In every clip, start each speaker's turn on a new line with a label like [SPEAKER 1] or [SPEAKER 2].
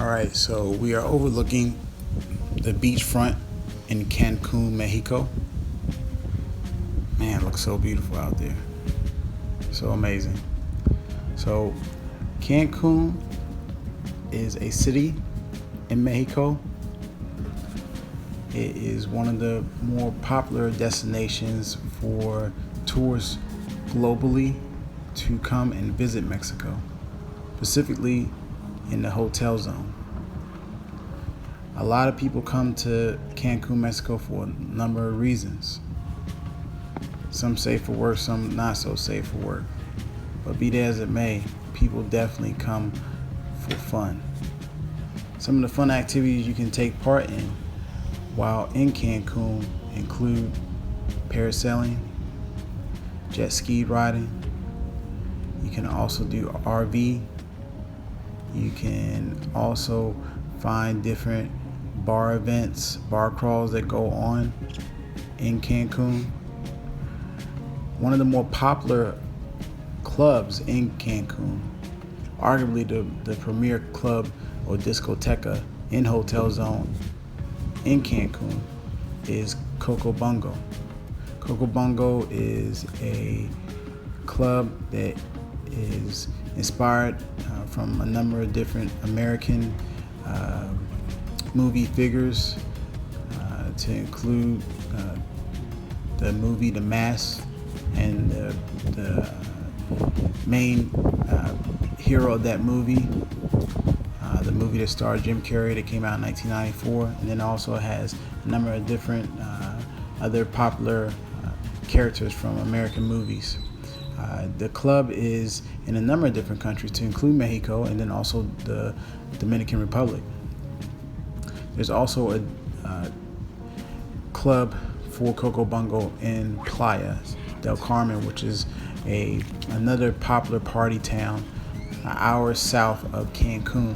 [SPEAKER 1] All right, so we are overlooking the beachfront in Cancun, Mexico. Man, it looks so beautiful out there. So amazing. So, Cancun is a city in Mexico. It is one of the more popular destinations for tourists globally to come and visit Mexico, specifically in the hotel zone. A lot of people come to Cancun, Mexico for a number of reasons. Some safe for work, some not so safe for work. But be that as it may, people definitely come for fun. Some of the fun activities you can take part in while in Cancun include parasailing, jet ski riding. You can also do RV. You can also find different bar events, bar crawls that go on in Cancun. One of the more popular clubs in Cancun, arguably the premier club or discoteca in Hotel Zone in Cancun, is Coco Bongo. Coco Bongo is a club that is inspired from a number of different American movie figures, to include the movie The Mask, and the main hero of that movie, the movie that starred Jim Carrey that came out in 1994, and then also has a number of different other popular characters from American movies. The club is in a number of different countries, to include Mexico and then also the Dominican Republic. There's also a club for Coco Bongo in PlayadelCarmen, which is another popular party town an hour south of Cancun.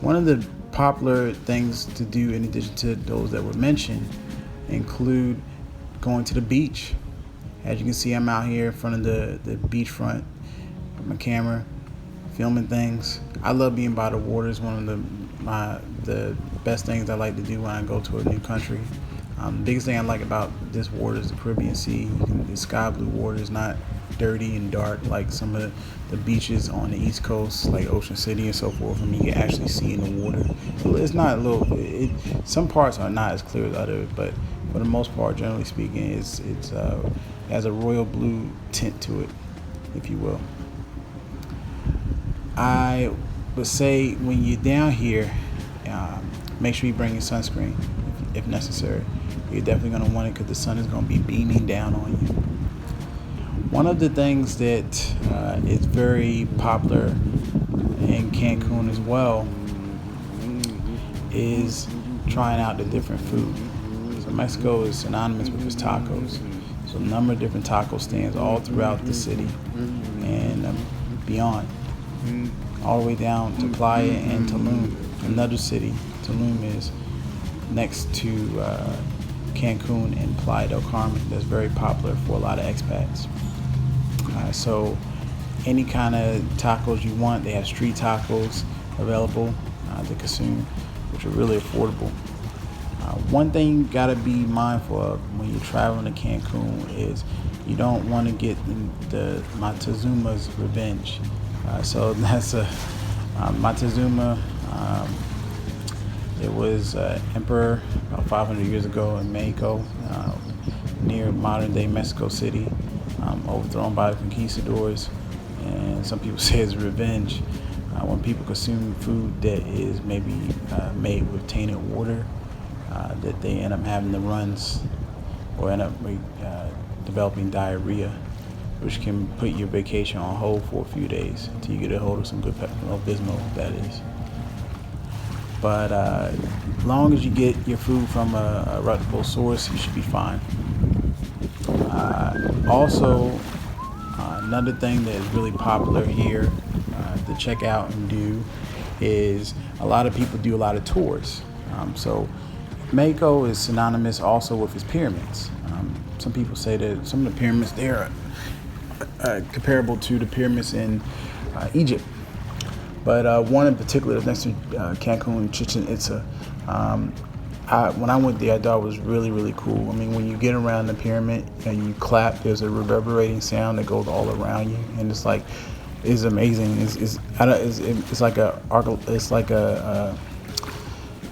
[SPEAKER 1] One of the popular things to do, in addition to those that were mentioned, include going to the beach. As you can see, I'm out here in front of the beachfront with my camera, filming things. I love being by the water. It's one of the best things I like to do when I go to a new country. The biggest thing I like about this water is the Caribbean Sea. The sky blue water is not dirty and dark like some of the beaches on the East Coast, like Ocean City and so forth. I mean, you can actually see in the water. It's not some parts are not as clear as others, but for the most part, generally speaking, it has a royal blue tint to it, if you will. I would say when you're down here, make sure you bring your sunscreen if necessary. You're definitely going to want it because the sun is going to be beaming down on you. One of the things that is very popular in Cancun as well is trying out the different food. So Mexico is synonymous with its tacos. So a number of different taco stands all throughout the city and beyond, all the way down to Playa and Tulum, another city. Tulum is next to Cancun and PlayadelCarmen. That's very popular for a lot of expats. So any kind of tacos you want, they have street tacos available to consume, which are really affordable. One thing you gotta be mindful of when you're traveling to Cancun is you don't want to get the Montezuma's revenge. So that's Montezuma. It was emperor about 500 years ago in Mexico, near modern-day Mexico City, overthrown by the conquistadors. And some people say it's revenge. When people consume food that is maybe made with tainted water, that they end up having the runs or end up developing diarrhea, which can put your vacation on hold for a few days until you get a hold of some good Pepto-Bismol, that is. But as long as you get your food from a reputable source, you should be fine. Also, another thing that is really popular here to check out and do is a lot of people do a lot of tours. So Mexico is synonymous also with its pyramids. Some people say that some of the pyramids there are comparable to the pyramids in Egypt. But one in particular is next to Cancun, Chichen Itza. When I went there, I thought it was really, really cool. I mean, when you get around the pyramid and you clap, there's a reverberating sound that goes all around you, and it's amazing.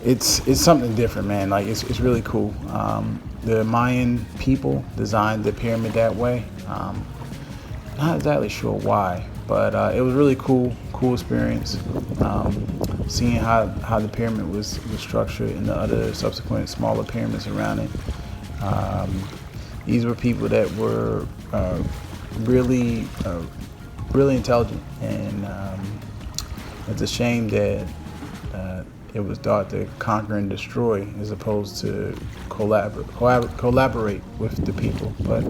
[SPEAKER 1] It's something different, man. Like it's really cool. The Mayan people designed the pyramid that way. Not exactly sure why, but it was really cool experience. Seeing how the pyramid was structured and the other subsequent smaller pyramids around it. These were people that were really intelligent, and it's a shame that it was thought to conquer and destroy as opposed to collaborate with the people. But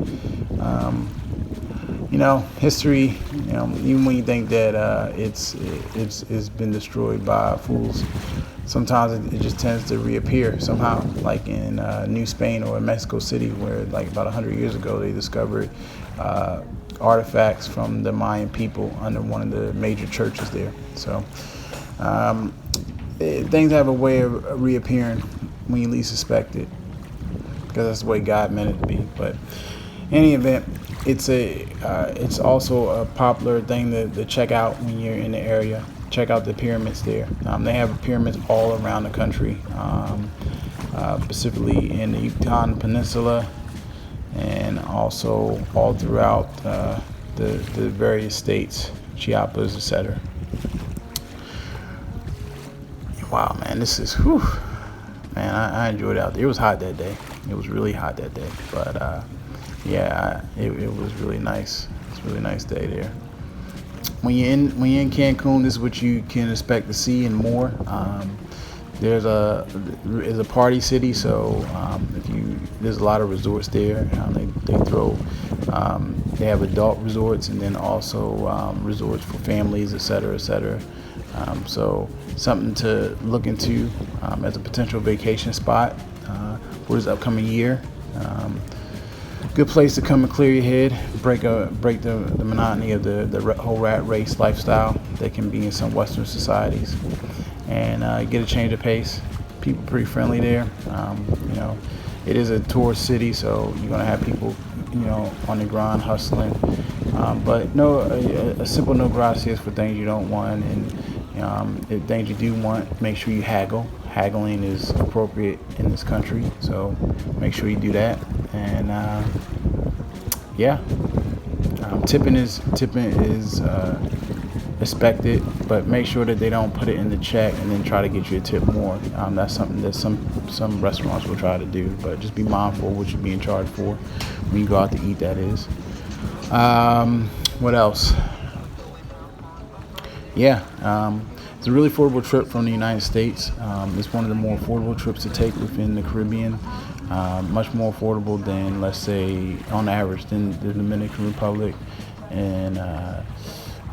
[SPEAKER 1] history, even when you think that it's been destroyed by fools, sometimes it just tends to reappear somehow, like in New Spain or in Mexico City, where like about 100 years ago they discovered artifacts from the Mayan people under one of the major churches there. So things have a way of reappearing when you least suspect it, because that's the way God meant it to be. But in any event, it's also a popular thing to check out when you're in the area. Check out the pyramids there. They have pyramids all around the country, specifically in the Yucatan Peninsula, and also all throughout the various states, Chiapas, etc. Wow, man, this is whew. Man, I enjoyed it out there. It was hot that day. It was really hot that day, but it was really nice. It's a really nice day there. When you're in Cancun, this is what you can expect to see and more. It's a party city, so there's a lot of resorts there. They have adult resorts and then also resorts for families, etc., etc. So something to look into as a potential vacation spot for this upcoming year. Good place to come and clear your head, break the monotony of the whole rat race lifestyle that can be in some Western societies, and get a change of pace. People pretty friendly there. It is a tourist city, so you're gonna have people, on the grind hustling. But a simple no gracias for things you don't want, and if things you do want, make sure you haggle. Haggling is appropriate in this country, so make sure you do that. And tipping is expected, but make sure that they don't put it in the check and then try to get you a tip more. That's something that some restaurants will try to do, but just be mindful of what you're being charged for when you go out to eat, that is. What else? It's a really affordable trip from the United States. It's one of the more affordable trips to take within the Caribbean. Much more affordable than, let's say, on average, than the Dominican Republic and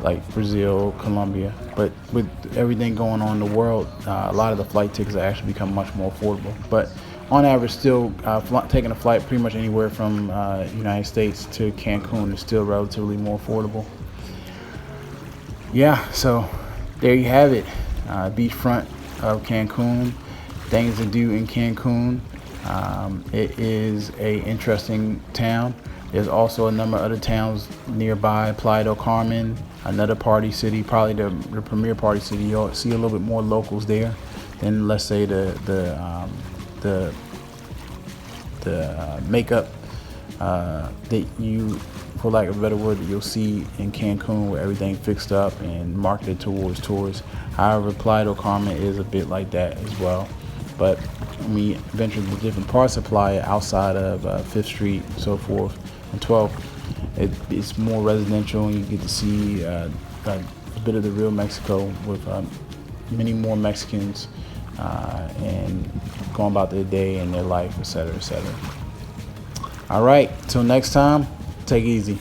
[SPEAKER 1] like Brazil, Colombia. But with everything going on in the world, a lot of the flight tickets have actually become much more affordable. But on average, still taking a flight pretty much anywhere from United States to Cancun is still relatively more affordable. So there you have it. Beachfront of Cancun. Things to do in Cancun. It is a interesting town. There's also a number of other towns nearby. PlayadelCarmen, another party city, probably the premier party city. You'll see a little bit more locals there than, let's say, the makeup that you, for lack of a better word, that you'll see in Cancun, where everything fixed up and marketed towards tourists. However, PlayadelCarmen is a bit like that as well. But when we venture to different parts of Playa outside of 5th Street, so forth, and 12th, it's more residential, and you get to see a bit of the real Mexico with many more Mexicans and going about their day and their life, etc., etc. All right, till next time, take it easy.